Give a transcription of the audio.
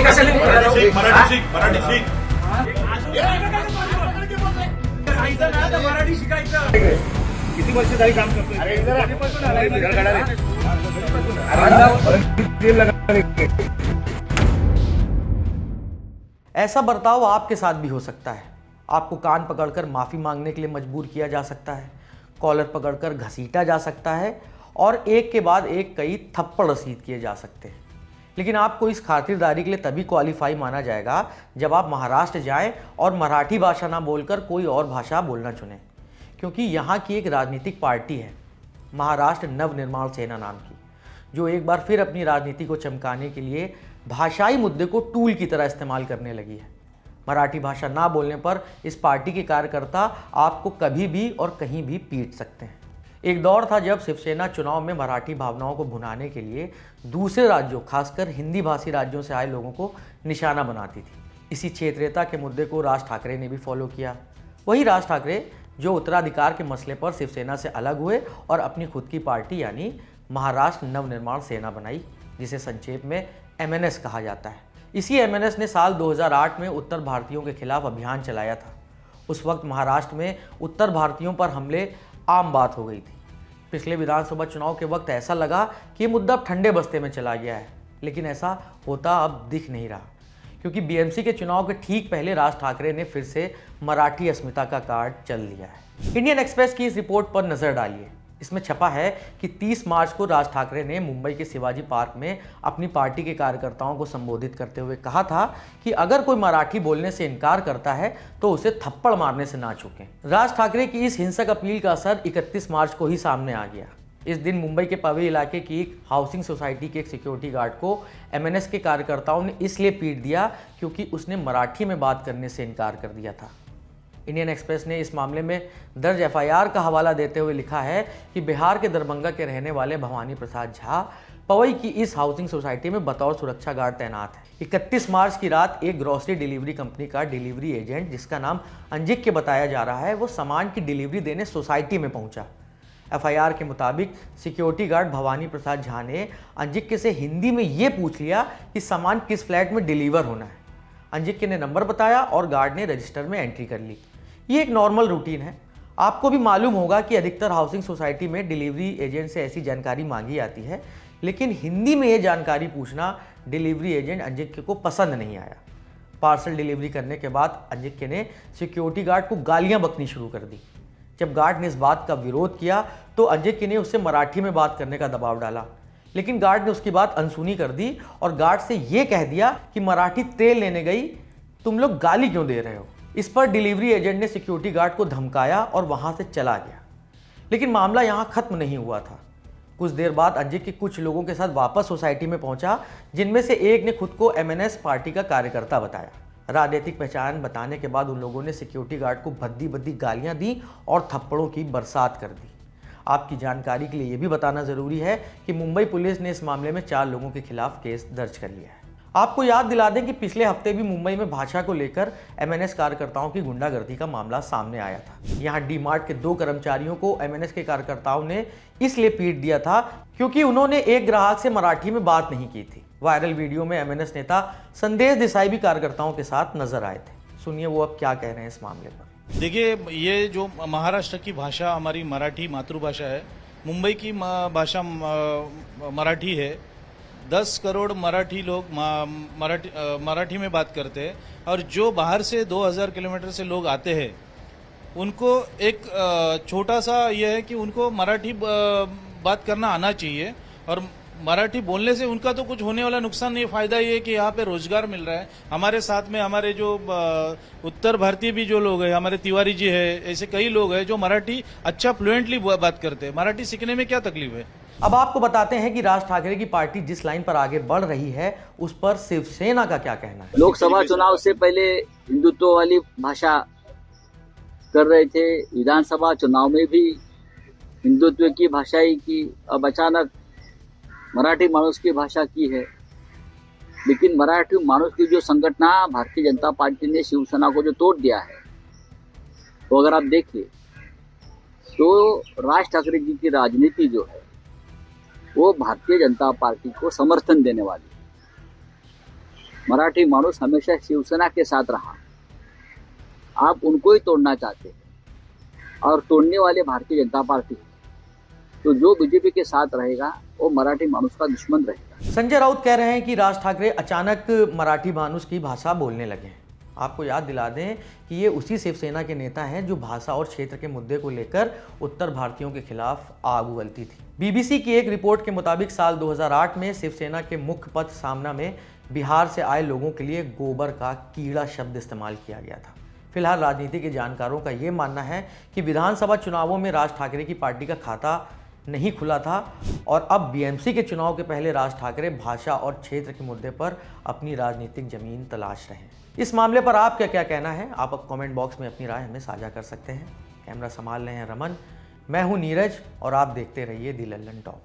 हे कसं लिहून मराठी शिकायचं. किती वर्ष झाली काम करतोय? ऐसा बर्ताव आपके साथ भी हो सकता है। आपको कान पकड़कर माफ़ी मांगने के लिए मजबूर किया जा सकता है, कॉलर पकड़कर घसीटा जा सकता है और एक के बाद एक कई थप्पड़ रसीद किए जा सकते हैं। लेकिन आपको इस खातिरदारी के लिए तभी क्वालिफाई माना जाएगा जब आप महाराष्ट्र जाएं और मराठी भाषा ना बोलकर कोई और भाषा बोलना चुनें, क्योंकि यहाँ की एक राजनीतिक पार्टी है महाराष्ट्र नवनिर्माण सेना नाम की, जो एक बार फिर अपनी राजनीति को चमकाने के लिए भाषाई मुद्दे को टूल की तरह इस्तेमाल करने लगी है। मराठी भाषा ना बोलने पर इस पार्टी के कार्यकर्ता आपको कभी भी और कहीं भी पीट सकते हैं। एक दौर था जब शिवसेना चुनाव में मराठी भावनाओं को भुनाने के लिए दूसरे राज्यों, खासकर हिंदी भाषी राज्यों से आए लोगों को निशाना बनाती थी। इसी क्षेत्रीयता के मुद्दे को राज ठाकरे ने भी फॉलो किया। वही राज ठाकरे जो उत्तराधिकार के मसले पर शिवसेना से अलग हुए और अपनी खुद की पार्टी यानी महाराष्ट्र नवनिर्माण सेना बनाई, जिसे संक्षेप में MNS कहा जाता है। इसी MNS ने साल 2008 में उत्तर भारतीयों के खिलाफ अभियान चलाया था। उस वक्त महाराष्ट्र में उत्तर भारतीयों पर हमले आम बात हो गई थी। पिछले विधानसभा चुनाव के वक्त ऐसा लगा कि ये मुद्दा अब ठंडे बस्ते में चला गया है, लेकिन ऐसा होता अब दिख नहीं रहा, क्योंकि BMC के चुनाव के ठीक पहले राज ठाकरे ने फिर से मराठी अस्मिता का कार्ड चल लिया है। इंडियन एक्सप्रेस की इस रिपोर्ट पर नजर डालिए। इसमें छपा है कि 30 मार्च को राज ठाकरे ने मुंबई के शिवाजी पार्क में अपनी पार्टी के कार्यकर्ताओं को संबोधित करते हुए कहा था कि अगर कोई मराठी बोलने से इनकार करता है तो उसे थप्पड़ मारने से ना चूकें। राज ठाकरे की इस हिंसक अपील का असर 31 मार्च को ही सामने आ गया। इस दिन मुंबई के पवे इलाके की एक हाउसिंग सोसाइटी के एक सिक्योरिटी गार्ड को MNS के कार्यकर्ताओं ने इसलिए पीट दिया क्योंकि उसने मराठी में बात करने से इनकार कर दिया था। इंडियन एक्सप्रेस ने इस मामले में दर्ज FIR का हवाला देते हुए लिखा है कि बिहार के दरभंगा के रहने वाले भवानी प्रसाद झा पवई की इस हाउसिंग सोसाइटी में बतौर सुरक्षा गार्ड तैनात है। 31 मार्च की रात एक ग्रोसरी डिलीवरी कंपनी का डिलीवरी एजेंट, जिसका नाम अंजिक्य बताया जा रहा है, वो सामान की डिलीवरी देने सोसाइटी में पहुंचा। FIR के मुताबिक सिक्योरिटी गार्ड भवानी प्रसाद झा ने अंजिक्य से हिंदी में ये पूछ लिया कि सामान किस फ्लैट में डिलीवर होना है। अंजिक्य ने नंबर बताया और गार्ड ने रजिस्टर में एंट्री कर ली। ये एक नॉर्मल रूटीन है। आपको भी मालूम होगा कि अधिकतर हाउसिंग सोसाइटी में डिलीवरी एजेंट से ऐसी जानकारी मांगी जाती है, लेकिन हिंदी में ये जानकारी पूछना डिलीवरी एजेंट अंजिक्य को पसंद नहीं आया। पार्सल डिलीवरी करने के बाद अंजिक्य ने सिक्योरिटी गार्ड को गालियां बकनी शुरू कर दी। जब गार्ड ने इस बात का विरोध किया तो अंजिक्य ने उससे मराठी में बात करने का दबाव डाला, लेकिन गार्ड ने उसकी बात अनसुनी कर दी और गार्ड से यह कह दिया कि मराठी तेल लेने गई, तुम लोग गाली क्यों दे रहे हो। इस पर डिलीवरी एजेंट ने सिक्योरिटी गार्ड को धमकाया और वहां से चला गया। लेकिन मामला यहां खत्म नहीं हुआ था। कुछ देर बाद अंजिक्य कुछ लोगों के साथ वापस सोसाइटी में पहुंचा, जिनमें से एक ने खुद को MNS पार्टी का कार्यकर्ता बताया। राजनीतिक पहचान बताने के बाद उन लोगों ने सिक्योरिटी गार्ड को भद्दी भद्दी गालियां दी और थप्पड़ों की बरसात कर दी। आपकी जानकारी के लिए यह भी बताना जरूरी है कि मुंबई पुलिस ने इस मामले में 4 लोगों के खिलाफ केस दर्ज कर लिया है। आपको याद दिला दें कि पिछले हफ्ते भी मुंबई में भाषा को लेकर MNS कार्यकर्ताओं की गुंडागर्दी का मामला सामने आया था। यहां D-Mart के 2 कर्मचारियों को MNS के कार्यकर्ताओं ने इसलिए पीट दिया था क्योंकि उन्होंने एक ग्राहक से मराठी में बात नहीं की थी। वायरल वीडियो में MNS नेता संदेश देसाई भी कार्यकर्ताओं के साथ नजर आए थे। सुनिए वो अब क्या कह रहे हैं इस मामले पर। देखिए, ये जो महाराष्ट्र की भाषा हमारी मराठी मातृभाषा है, मुंबई की भाषा मराठी है। 10 करोड़ मराठी लोग मराठी में बात करते हैं और जो बाहर से 2000 किलोमीटर से लोग आते हैं उनको एक छोटा सा यह है कि उनको मराठी बात करना आना चाहिए और मराठी बोलने से उनका तो कुछ होने वाला नुकसान नहीं, फायदा ये है कि यहाँ पे रोजगार मिल रहा है। हमारे साथ में हमारे जो उत्तर भारतीय भी जो लोग हैं, हमारे तिवारी जी है, ऐसे कई लोग हैं जो मराठी अच्छा फ्लुएंटली बात करते हैं। मराठी सीखने में क्या तकलीफ है। अब आपको बताते हैं कि राज ठाकरे की पार्टी जिस लाइन पर आगे बढ़ रही है उस पर शिवसेना का क्या कहना है। लोकसभा चुनाव से पहले हिंदुत्व वाली भाषा कर रहे थे, विधानसभा चुनाव में भी हिंदुत्व की भाषा ही की, अब अचानक मराठी माणूस की भाषा की है। लेकिन मराठी माणूस की जो संगठना भारतीय जनता पार्टी ने शिवसेना को जो तोड़ दिया है, तो अगर आप देखिए तो राज ठाकरे जी की राजनीति जो है वो भारतीय जनता पार्टी को समर्थन देने वाली है। मराठी माणूस हमेशा शिवसेना के साथ रहा। आप उनको ही तोड़ना चाहते हैं और तोड़ने वाले भारतीय जनता पार्टी। तो जो बीजेपी के साथ रहेगा वो मराठी मानुस का दुश्मन रहेगा। संजय राउत कह रहे हैं कि राज ठाकरे अचानक मराठी मानुस की भाषा बोलने लगे हैं। आपको याद दिला दें कि ये उसी शिवसेना के नेता हैं जो भाषा और क्षेत्र के मुद्दे को लेकर उत्तर भारतीयों के खिलाफ आग उगलती थी। बीबीसी की एक रिपोर्ट के मुताबिक साल 2008 में शिवसेना के मुख्य पद सामना में बिहार से आए लोगों के लिए गोबर का कीड़ा शब्द इस्तेमाल किया गया था। फिलहाल राजनीति के जानकारों का ये मानना है कि विधानसभा चुनावों में राज ठाकरे की पार्टी का खाता नहीं खुला था और अब बीएमसी के चुनाव के पहले राज ठाकरे भाषा और क्षेत्र के मुद्दे पर अपनी राजनीतिक जमीन तलाश रहे हैं। इस मामले पर आपका क्या कहना है? आप कमेंट बॉक्स में अपनी राय हमें साझा कर सकते हैं। कैमरा संभाल रहे हैं रमन, मैं हूं नीरज और आप देखते रहिए दी लल्लन टॉप।